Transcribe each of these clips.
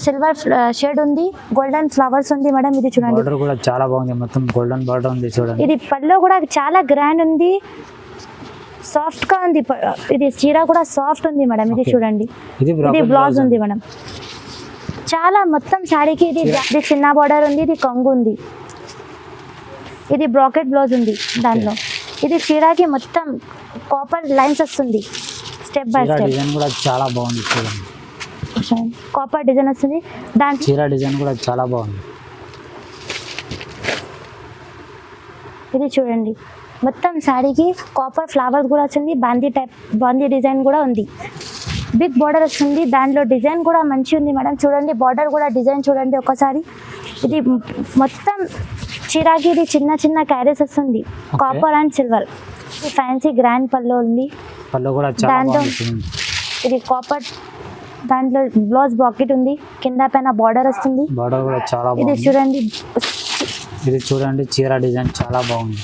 Silver shade ఉంది, golden flowers ఉంది madam. ఇది చూడండి, బార్డర్ కూడా చాలా బాగుంది, మొత్తం గోల్డెన్ బార్డర్ ఉంది చూడండి. ఇది పళ్ళు కూడా చాలా గ్రాండ్ ఉంది, సాఫ్ట్ గా ఉంది. ఇది చీర కూడా సాఫ్ట్ ఉంది మేడం. ఇది చూడండి, ఇది బ్లౌజ్ ఉంది మేడం. చాలా మొత్తం శారీకి ఇది చిన్న బార్డర్ ఉంది, ఇది కొంగు ఉంది, ఇది బ్రాకెట్ బ్లౌజ్ ఉంది దాంట్లో. ఇది చీరకి మొత్తం కాపర్ లైన్స్ వస్తుంది, స్టెప్ బై స్టెప్. డిజైన్ కూడా చాలా బాగుంది చూడండి, కాపర్ డిజైన్ వస్తుంది. దాని చీర డిజైన్ కూడా చాలా బాగుంది. ఇది చూడండి, మొత్తం శారీకి కాపర్ ఫ్లవర్స్ కూడా వచ్చింది, బాందీ డిజైన్ కూడా ఉంది, బిగ్ బార్డర్ వస్తుంది. దాంట్లో డిజైన్ కూడా మంచి ఉంది మేడం. చూడండి బార్డర్ కూడా డిజైన్ చూడండి ఒకసారి. ఇది మొత్తం చీరాకి ఇది చిన్న చిన్న క్యారీస్ వస్తుంది, కాపర్ అండ్ సిల్వర్. ఇది ఫ్యాన్సీ గ్రాండ్ పళ్ళు ఉంది, దాంట్లో ఇది కాపర్. దాంట్లో బ్లౌజ్ బాకెట్ ఉంది, కింద పైన బార్డర్ వస్తుంది. ఇది చూడండి, ఇది చూడండి చీర డిజైన్ చాలా బాగుంది.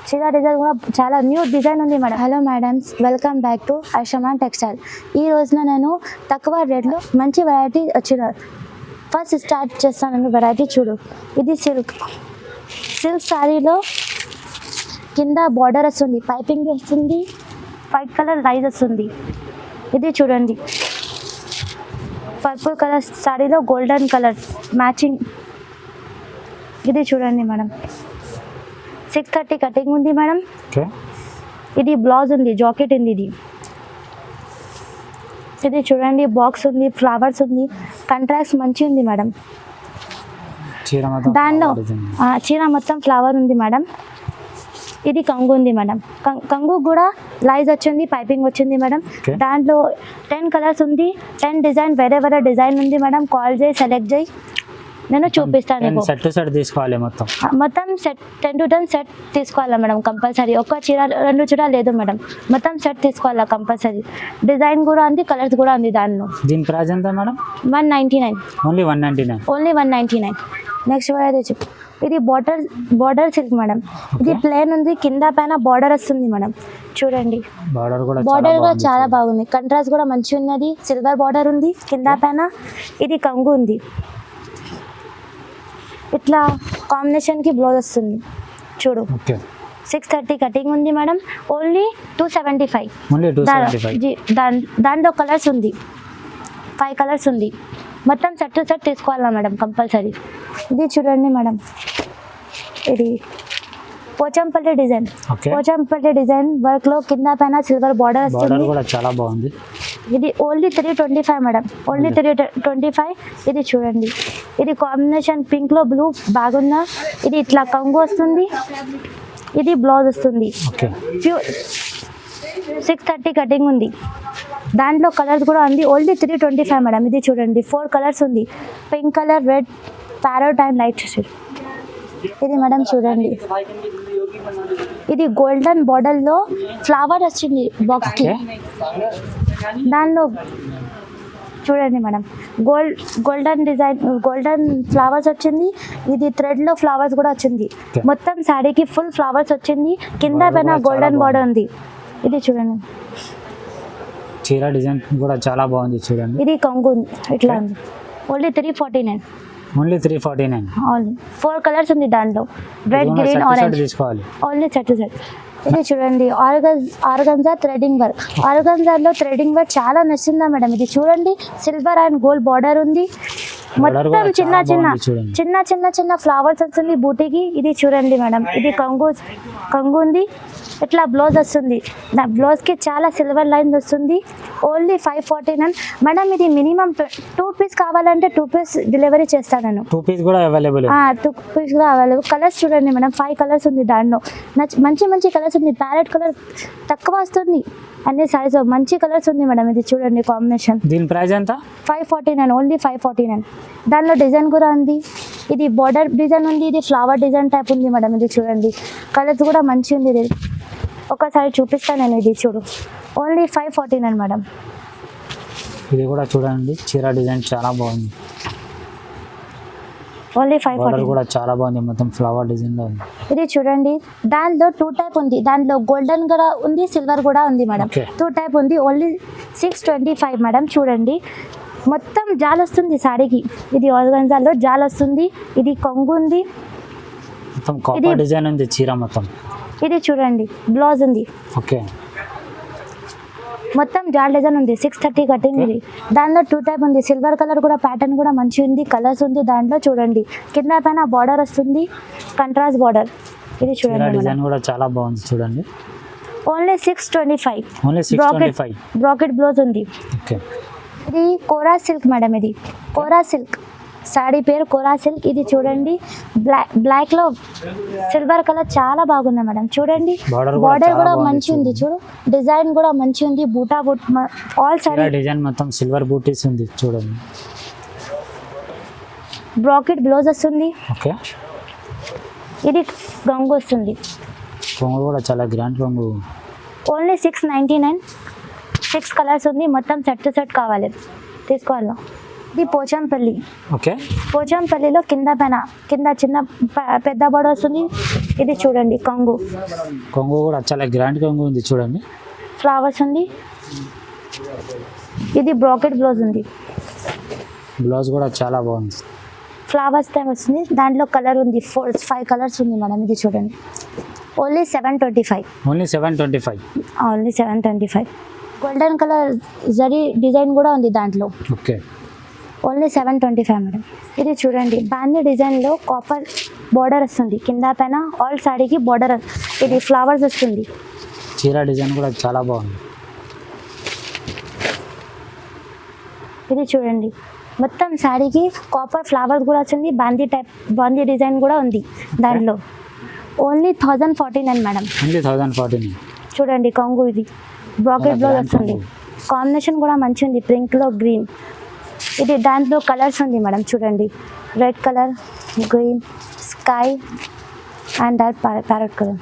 చీర డిజైన్ కూడా చాలా న్యూ డిజైన్ ఉంది madam. Hello madams, welcome back to Aishaman textile. ఈ రోజున నేను తక్కువ రేట్లో మంచి వెరైటీ వచ్చిన ఫస్ట్ స్టార్ట్ చేస్తాను. వెరైటీ చూడు, ఇది సిల్క్ శారీలో కింద బార్డర్ వస్తుంది, పైపింగ్ వస్తుంది, వైట్ కలర్ లైజ్ వస్తుంది. ఇది చూడండి, పర్పుల్ కలర్ శారీలో గోల్డెన్ కలర్ మ్యాచింగ్. ఇది చూడండి మేడం, 630 కటింగ్ ఉంది మేడం. ఇది బ్లౌజ్ ఉంది, జాకెట్ ఉంది. ఇది చూడండి, బాక్స్ ఉంది, ఫ్లవర్స్ ఉంది, కంట్రాస్ట్ మంచి ఉంది మేడం. దానిలో చీర మొత్తం ఫ్లవర్ ఉంది మేడం. ఇది కంగు ఉంది మేడం, కంగు కూడా లైజ్ వచ్చింది, పైపింగ్ వచ్చింది మేడం. దాంట్లో 10 కలర్స్ ఉంది, 10 డిజైన్, వేరే వేరే డిజైన్ ఉంది మేడం. కాల్ చేయి, సెలెక్ట్ చేయి, నేను చూపిస్తాను. సెట్ తీసుకోవాలి, మొత్తం సెట్ 10 to 10 సెట్ తీసుకోవాలా మేడం కంపల్సరీ. ఒక చీర 2 చీర లేదు మేడం, మొత్తం సెట్ తీసుకోవాలా కంపల్సరీ. డిజైన్ కూడా ఉంది, కలర్స్ కూడా ఉంది దానిలో. దీని ప్రైస్ ఎంత madam? 199. Only 199. Only 199. Next variety, ఇది బార్డర్ సిల్క్ మేడం. ఇది ప్లేన్ ఉంది, కింద పైన బార్డర్ వస్తుంది మేడం. చూడండి, బార్డర్ కూడా చాలా బాగుంది, కంట్రాస్ట్ కూడా మంచిగా ఉన్నది. సిల్వర్ బార్డర్ ఉంది కింద పైన. ఇది కంగు ఉంది, ఇట్లా కాంబినేషన్కి బ్లౌజ్ వస్తుంది. చూడు, 630 కటింగ్ ఉంది మేడం. ఓన్లీ 275. దాంట్లో కలర్స్ ఉంది, 5 కలర్స్ ఉంది. మొత్తం సెట్ టు సెట్ తీసుకోవాలా మేడం కంపల్సరీ. ఇది చూడండి మేడం, ఇది పోచంపల్లి డిజైన్ వర్క్లో కింద పైన సిల్వర్ బార్డర్ వస్తుంది. చాలా బాగుంది. ఇది ఓన్లీ 325 మేడం, ఓన్లీ 325. ఇది చూడండి, ఇది కాంబినేషన్ పింక్లో బ్లూ బాగుందా. ఇది ఇట్లా కంగు వస్తుంది, ఇది బ్లౌజ్ వస్తుంది. 630 కటింగ్ ఉంది, దాంట్లో కలర్స్ కూడా ఉంది. Only 325 madam. ఇది చూడండి, 4 కలర్స్ ఉంది, pink colour, red, parrot and light shade. ఇది మేడం చూడండి, ఇది గోల్డెన్ బార్డర్లో ఫ్లవర్ వచ్చింది బాక్స్కి. దానిలో చూడండి madam, golden design, golden flowers వచ్చింది. ఇది థ్రెడ్లో ఫ్లవర్స్ కూడా వచ్చింది. మొత్తం శారీకి ఫుల్ ఫ్లవర్స్ వచ్చింది, కింద పైన గోల్డెన్ బార్డర్ ఉంది. ఇది చూడండి, చీర డిజైన్ కూడా చాలా బాగుంది చూడండి. ఇది కొంగు ఇట్లా ఉంది. ఓన్లీ 349. ఓన్లీ 349. ఓన్లీ 4 కలర్స్ ఉంది దాంట్లో, రెడ్, గ్రీన్, ఆరెంజ్ తీసుకోవాలి. Only set to set. ఇది చూడండి, ఆర్గంజా థ్రెడింగ్ వర్క్. ఆర్గంజాలో థ్రెడింగ్ వర్క్ చాలా నచ్చిందా మేడం. ఇది చూడండి, సిల్వర్ అండ్ గోల్డ్ బార్డర్ ఉంది, మొత్తం చిన్న ఫ్లవర్స్ వస్తుంది బూటీకి. ఇది చూడండి మేడం, ఇది కంగు ఉంది, ఇట్లా బ్లౌజ్ వస్తుంది. బ్లౌజ్కి చాలా సిల్వర్ లైన్ వస్తుంది. Only 549 madam. ఇది మినిమం 2 పీస్ కావాలంటే 2 పీస్ డెలివరీ చేస్తాను నేను. 2 పీస్ కూడా అవైలబుల్. 2 పీస్ కూడా అవైలబుల్. కలర్స్ చూడండి మేడం, 5 కలర్స్ ఉంది దాంట్లో. మంచి కలర్స్ ఉంది. ప్యారెట్ కలర్ తక్కువ వస్తుంది, అన్ని సైజ్ మంచి కలర్స్ ఉంది మేడం. ఇది చూడండి కాంబినేషన్. దీని ప్రైస్ ఎంత? 549. ఓన్లీ 549. దానిలో డిజైన్ కూడా ఉంది. ఇది బార్డర్ డిజైన్ ఉంది, ఇది ఫ్లవర్ డిజైన్ టైప్ ఉంది మేడం. ఇది చూడండి, కలర్స్ కూడా మంచి ఉంది. ఇది ఒకసారి చూపిస్తాను నేను. ఇది చూడు, ఓన్లీ 549 మేడం. ఇది కూడా చూడండి, చీర డిజైన్ చాలా బాగుంది. ఓన్లీ 540 కూడా చాలా బాగుంది, మొత్తం ఫ్లవర్ డిజైన్ లో ఉంది. ఇది చూడండి, దాంట్లో 2 టైప్ ఉంది. దాంట్లో గోల్డెన్ కూడా ఉంది, సిల్వర్ కూడా ఉంది మేడం. 2 టైప్ ఉంది. Only 625 madam. చూడండి, మొత్తం జాల్ వస్తుంది సాడీకి. ఇది ఆర్గన్జాలో జాల్ వస్తుంది. ఇది కొంగు ఉంది. మొత్తం కాపర్ డిజైన్ ఉంది చీర మొత్తం. ఇది చూడండి బ్లౌజ్ ఉంది. ఓకే, మొత్తం జాల్ డిజైన్ ఉంది. 630 కటింగ్ ఇది. దానిలో 2 టైప్ ఉంది. సిల్వర్ కలర్ కూడా ప్యాటర్న్ కూడా మంచిగా ఉంది. కలర్స్ ఉంది దాంట్లో. చూడండి కింద పైన బార్డర్ వస్తుంది, కంట్రాస్ట్ బార్డర్. ఇది చీర చూడండి డిజైన్ కూడా చాలా బాగుంది చూడండి. ఓన్లీ 625. ఓన్లీ 625. బ్రాకెట్ బ్లౌజ్ ఉంది. ఓకే, ఇది కోరా సిల్క్ మేడం. ఇది కోరా సిల్క్ సాడీ పేరు కోరా సిల్క్. ఇది చూడండి బ్లాక్లో సిల్వర్ కలర్ చాలా బాగుంది మేడం. చూడండి బార్డర్ కూడా మంచి ఉంది. చూడు డిజైన్ కూడా మంచి ఉంది. బూటా బూట్ ఆల్ సాడీ డిజైన్ మొత్తం సిల్వర్ బూటీస్ ఉంది చూడండి. బ్రాకెట్ బ్లౌజ్ వస్తుంది. ఓకే, ఇది గంగు వస్తుంది. కొంగు కూడా చాలా గ్రాండ్ కొంగు. ఓన్లీ 699. 6 కలర్స్ ఉంది. మొత్తం సెట్ టు సెట్ కావాలి తీసుకోవాలా. ఇది పోచంపల్లి. ఓకే, పోచంపల్లిలో కింద పైన కింద చిన్న పెద్ద బార్డర్ వస్తుంది. ఇది చూడండి కొంగు. కొంగు కూడా చాలా గ్రాండ్ కొంగు ఉంది చూడండి. ఫ్లవర్స్ ఉంది. ఇది బ్రాకెట్ బ్లౌజ్ ఉంది. బ్లౌజ్ కూడా చాలా బాగుంది. ఫ్లవర్స్ టైం వస్తుంది. దాంట్లో కలర్ ఉంది. 5 కలర్స్ ఉంది మేడం. ఇది చూడండి only 725. Only 725. Only 725. Golden colour zari design కూడా ఉంది దాంట్లో. Okay, only 725 madam. ఇది చూడండి బాందీ డిజైన్లో కాపర్ బార్డర్ వస్తుంది. కింద పైన ఆల్ సాడీకి బార్డర్. ఇది ఫ్లవర్స్ వస్తుంది. చీర డిజైన్ కూడా చాలా బాగుంది. ఇది చూడండి మొత్తం సాడీకి కాపర్ ఫ్లవర్స్ కూడా వచ్చింది. బాందీ డిజైన్ కూడా ఉంది దాంట్లో. Only 1049 madam. ఓన్లీ 1049. చూడండి కొంగు. ఇది బ్రాకెట్ బ్లౌజ్ వస్తుంది. కాంబినేషన్ కూడా మంచి ఉంది. పింక్లో గ్రీన్. ఇది దాంట్లో కలర్స్ ఉంది మేడం. చూడండి red colour, green, sky and dark parrot colour.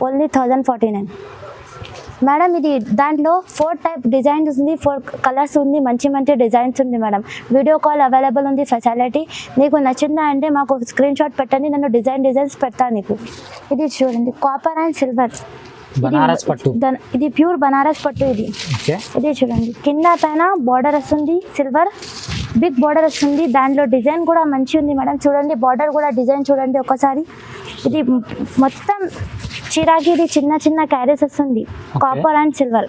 Only 1049 madam. ఇది దాంట్లో 4 టైప్ డిజైన్స్ ఉంది. 4 కలర్స్ ఉంది. మంచి మంచి డిజైన్స్ ఉంది మేడం. వీడియో కాల్ అవైలబుల్ ఉంది ఫెసిలిటీ. నీకు నచ్చిందా అంటే మాకు స్క్రీన్ షాట్ పెట్టండి. నేను డిజైన్స్ పెడతాను నీకు. ఇది చూడండి కాపర్ అండ్ సిల్వర్. బనారస్ పట్టు. ఇది ప్యూర్ బనారస్ పట్టు. ఇది ఇది చూడండి కింద పైన బార్డర్ వస్తుంది. సిల్వర్ బిగ్ బార్డర్ వస్తుంది. దాంట్లో డిజైన్ కూడా మంచి ఉంది మేడం. చూడండి బార్డర్ కూడా డిజైన్ చూడండి ఒకసారి. ఇది మొత్తం చీరాకి ఇది చిన్న చిన్న క్యారీస్ వస్తుంది. Copper and silver.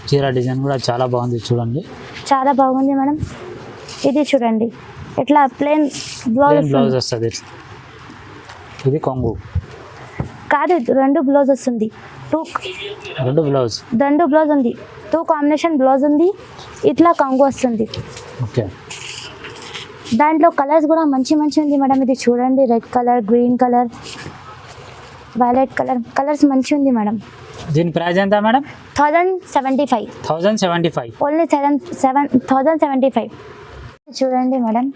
చీర డిజైన్ కూడా చాలా బాగుంది చూడండి. చాలా బాగుంది మేడం. ఇది చూడండి ఇట్లా ప్లేన్ బ్లౌజ్ వస్తుంది. ఇది కొంగు కాదు, 2 బ్లౌజ్ వస్తుంది. 2 బ్లౌజ్ ఉంది. 2 కాంబినేషన్ బ్లౌజ్ ఉంది. ఇట్లా కొంగు వస్తుంది. ఓకే, దాంట్లో కలర్స్ కూడా మంచి ఉంది మేడం. ఇది చూడండి red colour, green colour, violet colour. Colours మంచి ఉంది మేడం. దీని ప్రైస్ ఎంత మేడం? 1075. 1075. ఓన్లీ 1075. చూడండి మేడం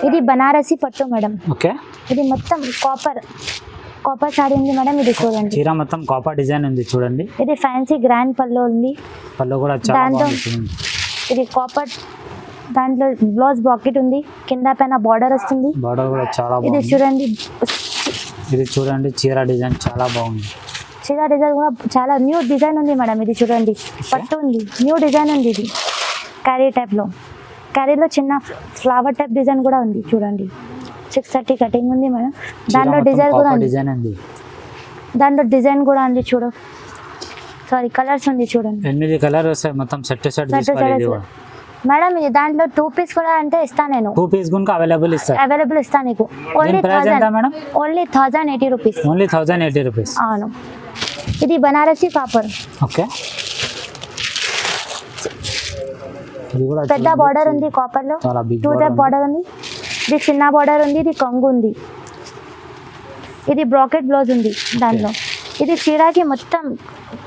ఇది బనారసి పట్టు మేడం. ఓకే, ఇది మొత్తం కాపర్ సారీ ఉంది మేడం. ఇది చూడండి చీర మొత్తం కాపర్ డిజైన్ ఉంది చూడండి. ఇది ఫ్యాన్సీ గ్రాండ్ పళ్ళు ఉంది. పళ్ళు కూడా చాలా బాగుంది. ఇది కాపర్. దాంట్లో బ్లౌజ్ బ్రాకెట్ ఉంది. కింద పైన బార్డర్ వస్తుంది. బార్డర్ కూడా చాలా బాగుంది. ఇది చూడండి చీర డిజైన్ చాలా బాగుంది. చీర డిజైన్ కూడా చాలా న్యూ డిజైన్ ఉంది మేడం. ఇది చూడండి పట్టు ఉంది. న్యూ డిజైన్ ఉంది. ఇది క్యారీ టైప్లో. క్యారీలో చిన్న ఫ్లవర్ టైప్ డిజైన్ కూడా ఉంది. చూడండి 630 కటింగ్ ఉంది మేడం. దాంట్లో డిజైన్ కూడా ఉంది. దాంట్లో డిజైన్ కూడా ఉంది. చూడు సారీ కలర్స్ ఉంది. చూడండి 8 కలర్ వస్తాయి మొత్తం. సెట్ మేడం ఇది దాంట్లో 2 పీస్ కూడా అంటే ఇస్తాను నేను. 2 పీస్ గుంక అవైలబుల్ ఇస్తాను నీకు. Only 1080 rupees. Only 1080 rupees. అవును. ఇది బనారసి కాపర్. ఓకే, ఇది కూడా పెద్ద బార్డర్ ఉంది కాపర్లో. 2 టైప్ బార్డర్ ఉంది. ఇది చిన్న బార్డర్ ఉంది. ఇది కొంగు ఉంది. ఇది బ్రాకెట్ బ్లౌజ్ ఉంది దాంట్లో. ఇది చీరాకి మొత్తం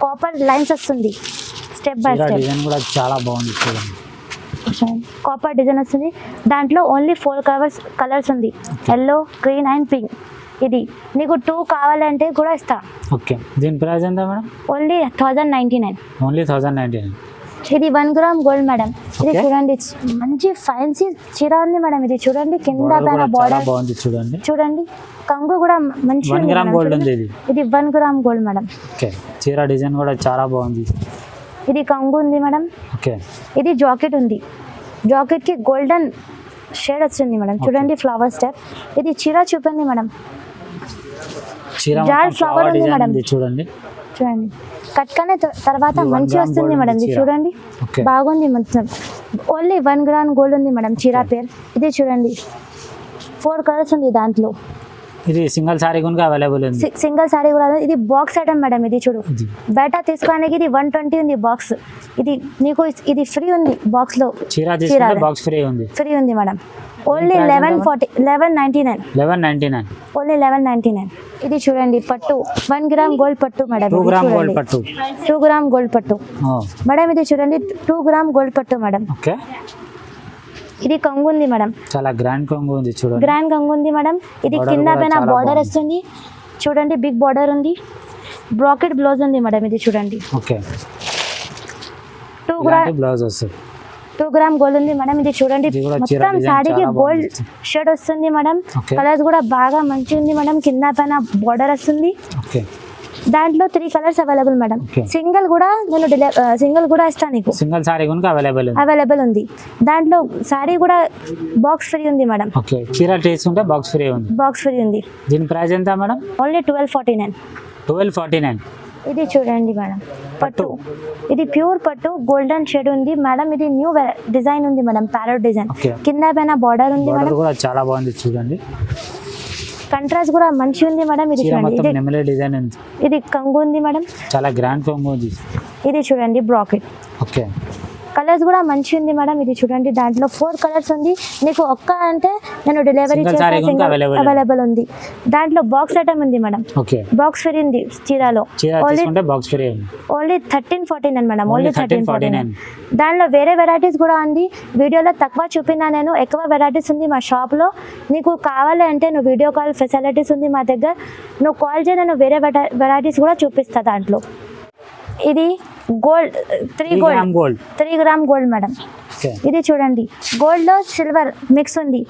కాపర్ లైన్స్ వస్తుంది. Step by step. డిజైన్ కూడా చాలా బాగుంది చూడండి. కాపర్ డిజైన్ వస్తుంది. దాంట్లో ఓన్లీ 4 కలర్స్ ఉంది. Yellow, green and pink. ఇది నీకు 2 కావాలంటే కూడా ఇస్తా. ఓకే, దీని ప్రైస్ ఎంత మేడం? ఓన్లీ 1099. ఓన్లీ 1099. ఇది 1 గ్రామ్ గోల్డ్ మేడం. ఇది చూడండి మంచి ఫ్యాన్సీ చీర ఉంది మేడం. ఇది చూడండి కింద పైన బార్డర్ బాగుంది చూడండి. చూడండి కంగు కూడా మంచి 1 గ్రామ్ గోల్డ్ ఉంది. ఇది 1 గ్రామ్ గోల్డ్ మేడం. ఓకే, చీర డిజైన్ కూడా చాలా బాగుంది. ఇది కంగు ఉంది మేడం. ఓకే, ఇది జాకెట్ ఉంది. జాకెట్కి గోల్డెన్ షేడ్ వచ్చింది మేడం. చూడండి ఫ్లవర్ స్టెప్. ఇది చీర చూపండి మేడం. చీర జాల్ ఫ్లవర్ ఉంది మేడం. చూడండి చూడండి కట్కనే తర్వాత మంచి వస్తుంది మేడం. ఇది చూడండి బాగుంది మొత్తం. ఓన్లీ 1 గ్రామ్ గోల్డ్ ఉంది మేడం చీర పేరు. ఇది చూడండి 4 కలర్స్ ఉంది దాంట్లో. ఇది సింగిల్ సారీ కూడా అవైలబుల్ ఉంది. సింగిల్ సారీ కూడా ఇది బాక్స్ ఐటమ్ మేడం. ఇది చూడు బయట తీసుకోవడానికి ఇది 120 ఉంది బాక్స్. ఇది నీకు ఇది ఫ్రీ ఉంది బాక్స్ లో. చీర తీసుకుంటే బాక్స్ ఫ్రీ ఉంది మేడం. ఓన్లీ 1199. ఓన్లీ 1199. ఇది చూడండి పట్టు 1 గ్రామ్ గోల్డ్ పట్టు మేడం. 2 గ్రామ్ గోల్డ్ పట్టు. 2 గ్రామ్ గోల్డ్ పట్టు మేడం. ఇది చూడండి 2 గ్రామ్ గోల్డ్ పట్టు మేడం. ఓకే ఇది కొంగు ఉంది మేడం. చాలా గ్రాండ్ కొంగు ఉంది చూడండి. గ్రాండ్ కొంగు ఉంది మేడం. ఇది కింద పైన బార్డర్ వస్తుంది చూడండి. బిగ్ బార్డర్ ఉంది. బ్రాకెట్ బ్లౌజ్ ఉంది మేడం. ఇది చూడండి. ఓకే 2 గ్రామ్ బ్లౌజ్ వస్తుంది. 2 గ్రామ్ గోల్డ్ ఉంది మేడం. ఇది చూడండి మొత్తం సాడీకి గోల్డ్ షేడ్ వస్తుంది మేడం. కలర్స్ కూడా బాగా మంచి ఉంది మేడం. కింద పైన బార్డర్ వస్తుంది. దాంట్లో 3 కలర్స్ అవైలబుల్ మేడం. సింగిల్ కూడా ఇస్తాను నీకు. సింగిల్ సారీ కూడా అవైలబుల్ ఉంది. దాంట్లో సారీ కూడా బాక్స్ ఫ్రీ ఉంది మేడం. ఓకే చీర తీసుకుంటే బాక్స్ ఫ్రీ ఉంది. దీని ప్రైస్ ఎంత మేడం? ఓన్లీ 1249. ఇది చూడండి మేడం పట్టు. ఇది ప్యూర్ పట్టు గోల్డెన్ షేడ్ ఉంది మేడం. ఇది న్యూ డిజైన్ ఉంది మేడం. ప్యారెట్ డిజైన్ కింద పైన బార్డర్ ఉంది మేడం. కూడా చాలా బాగుంది చూడండి. కంట్రాస్ట్ కూడా మంచి ఉంది మేడం. ఇది చూడండి నెమలి డిజైన్ ఉంది. ఇది కంగు ఉంది మేడం. చాలా గ్రాండ్ కొంగు ఉంది. ఇది చూడండి బ్రాకెట్. ఓకే కలర్స్ కూడా మంచి ఉంది మేడం. ఇది చూడండి దాంట్లో 4 కలర్స్ ఉంది. నీకు ఒక్క అంటే నేను డెలివరీ చేస్తాను. అవైలబుల్ ఉంది. దాంట్లో బాక్స్ ఐటమ్ ఉంది మేడం. బాక్స్ ఫ్రీ ఉంది చీరలో. Only 1349 madam. ఓన్లీ 1349. దాంట్లో వేరే వెరైటీస్ కూడా ఉంది. వీడియోలో తక్కువ చూపినా నేను. ఎక్కువ వెరైటీస్ ఉంది మా షాప్లో. నీకు కావాలి అంటే నువ్వు వీడియో కాల్ ఫెసిలిటీస్ ఉంది మా దగ్గర. నువ్వు కాల్ చేయి నేను వేరే వెరైటీస్ కూడా చూపిస్తా దాంట్లో. ఇది గోల్డ్ 3 గ్రామ్ గోల్డ్ మేడం. ఇది చూడండి గోల్డ్ లో సిల్వర్ మిక్స్ ఉంది.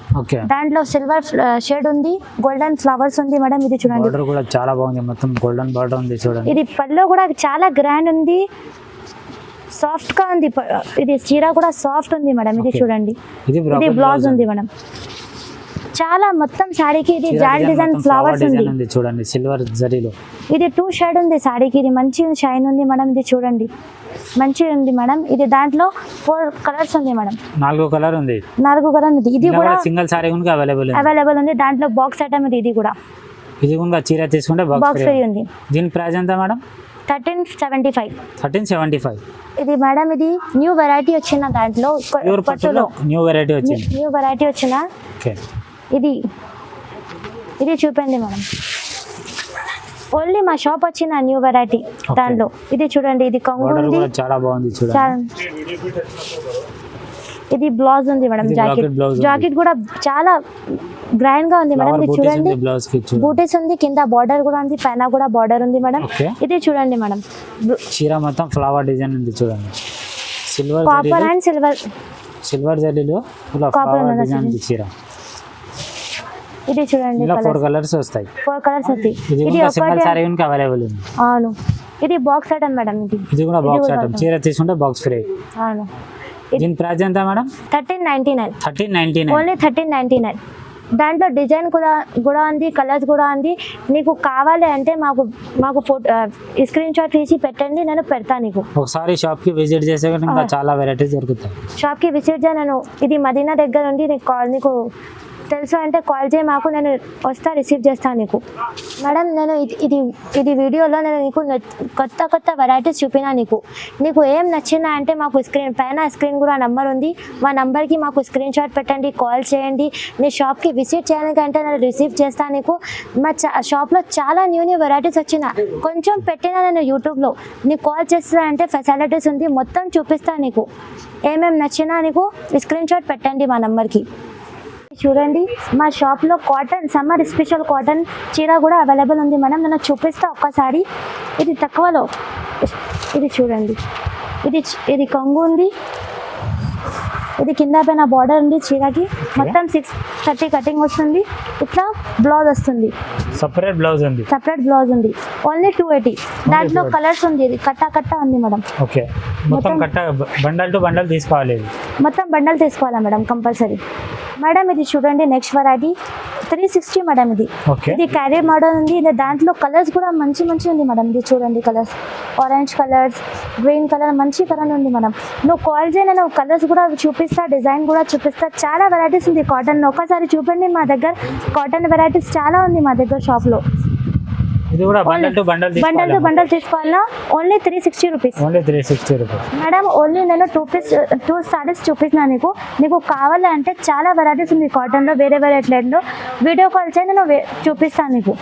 దాంట్లో సిల్వర్ షేడ్ ఉంది. గోల్డెన్ ఫ్లవర్స్ ఉంది మేడం. ఇది చూడండి చాలా బాగుంది. మొత్తం గోల్డెన్ బార్డర్ ఉంది చూడండి. ఇది పళ్ళు కూడా చాలా గ్రాండ్ ఉంది. సాఫ్ట్ గా ఉంది. ఇది చీర కూడా సాఫ్ట్ ఉంది మేడం. ఇది చూడండి. ఇది బ్లౌజ్ ఉంది మేడం. చాలా మొత్తం సాడీకి ఇది జాల్ డిజైన్ ఫ్లవర్స్ ఉంది చూడండి. సిల్వర్ జరీలో ఇది 2 షేడ్ ఉంది సాడీకి. ఇది మంచి షైన్ ఉంది మేడం. ఇది చూడండి మంచి ఉంది మేడం. ఇది దాంట్లో 4 కలర్స్ ఉంది మేడం. 4 కలర్ ఉంది. ఇది కూడా సింగిల్ సారీ కూడా అవైలబుల్ ఉంది. దాంట్లో బాక్స్ ఐటమ్ ఇది కూడా. ఇది కూడా చీర తీసుకుంటే బాక్స్ ఫ్రీ ఉంది. దీని ప్రైస్ ఎంత మేడం? 1375. ఇది మేడం ఇది న్యూ వెరైటీ వచ్చిన దాంట్లో న్యూ వెరైటీ వచ్చిన ఇది చూపండి మేడం. ఓన్లీ మా షాప్ వచ్చిన న్యూ వెరైటీ దాంట్లో. ఇది చూడండి. ఇది కొంగు ఉంది. చాలా బాగుంది చూడండి. ఇది బ్లౌజ్ ఉంది మేడం. జాకెట్ కూడా చాలా గ్రాండ్ గా ఉంది మేడం. ఇది చూడండి బూటీస్ ఉంది. కింద బార్డర్ కూడా ఉంది. పైన కూడా బార్డర్ ఉంది మేడం. ఇది చూడండి మేడం. చీర మొత్తం ఫ్లవర్ డిజైన్ ఉంది చూడండి. కాపర్ అండ్ సిల్వర్ జరీలో ఫ్లవర్ డిజైన్ ఉంది చీర. ఇది చూడండి 4 కలర్స్ వస్తాయి. 4 కలర్స్ వస్తాయి. ఇది సింగిల్ సారీ కూడా అవైలబుల్ ఉంది. అవును. ఇది బాక్స్ ఐటమ్ మేడం. ఇది కూడా బాక్స్ ఐటమ్. చీర తీసుకుంటే బాక్స్ ఫ్రీ. అవును. దీని ప్రైస్ ఎంత మేడం? 1399. ఓన్లీ 1399. దాంట్లో డిజైన్ కూడా ఉంది. కలర్స్ కూడా ఉంది. నీకు కావాలి అంటే మాకు ఫోటో స్క్రీన్ షాట్ తీసి పెట్టండి. నేను పెడతాను నీకు. ఒకసారి షాప్ కి విజిట్ చేసే ఇంకా చాలా వెరైటీస్ దొరుకుతాయి. షాప్ కి విజిట్ చేయ. నేను ఇది మదీనా దగ్గర ఉంది. నీకు తెలుసు అంటే కాల్ చేయి మాకు. నేను వస్తా రిసీవ్ చేస్తాను నీకు మేడం. నేను ఇది వీడియోలో నేను నీకు కొత్త వెరైటీస్ చూపినా. నీకు ఏం నచ్చినా అంటే మాకు స్క్రీన్ కూడా నంబర్ ఉంది. మా నంబర్కి మాకు స్క్రీన్ షాట్ పెట్టండి. కాల్ చేయండి. నీ షాప్కి విజిట్ చేయడానికంటే నేను రిసీవ్ చేస్తాను నీకు. మా షాప్లో చాలా న్యూ వెరైటీస్ వచ్చిన కొంచెం పెట్టినా నేను యూట్యూబ్లో. నీకు కాల్ చేస్తా అంటే ఫెసిలిటీస్ ఉంది. మొత్తం చూపిస్తాను నీకు. ఏమేమి నచ్చినా నీకు స్క్రీన్ షాట్ పెట్టండి మా నంబర్కి. చూడండి మా షాప్లో కాటన్ సమ్మర్ స్పెషల్ కాటన్ చీర కూడా అవైలబుల్ ఉంది మేడం. నేను చూపిస్తా ఒక్కసారి. ఇది తక్కువలో. ఇది చూడండి. ఇది కొంగు ఉంది. ఇది కింద పైన బార్డర్ ఉంది చీరకి, మొత్తం 630 కటింగ్ వస్తుంది. ఇట్లా బ్లౌజ్ వస్తుంది, సపరేట్ బ్లౌజ్ ఉంది. సపరేట్ బ్లౌజ్ ఉంది. ఓన్లీ 280. దాంట్లో కలర్స్ ఉంది, ఇది కట్ట ఉంది మేడం. ఓకే, మొత్తం కట్ట బండల్ టు బండల్ తీసుకోవాలి ఇది. మొత్తం బండల్ తీసుకోవాలా మేడం కంపల్సరీ. మేడం ఇది చూడండి నెక్స్ట్ వెరైటీ 360 మేడం. ఇది ఓకే, ఇది క్యారీ మోడల్ ఉంది. ఇది దాంట్లో కలర్స్ కూడా మంచి ఉంది మేడం. ఇది చూడండి colours, orange colours, green colour, మంచి కలర్ ఉంది మేడం. నువ్వు కాల్ చేయి, నేను కలర్స్ కూడా చూపిస్తా, డిజైన్ కూడా చూపిస్తా. చాలా వెరైటీస్ ఉంది కాటన్. ఒకసారి చూపండి, మా దగ్గర కాటన్ వెరైటీస్ చాలా ఉంది మా దగ్గర షాప్లో. ఇది కూడా bundle to bundle bundle to bundle తీసుకోవాలా, only 360 rupees. Only 360 rupees madam. Only నేను 2 సారీస్ చూపించిన నీకు కావాలంటే చాలా వెరైటీస్ ఉంది కాటన్లో, వేరే ట్రెండ్లో. వీడియో కాల్ చేయి, నేను చూపిస్తాను నీకు.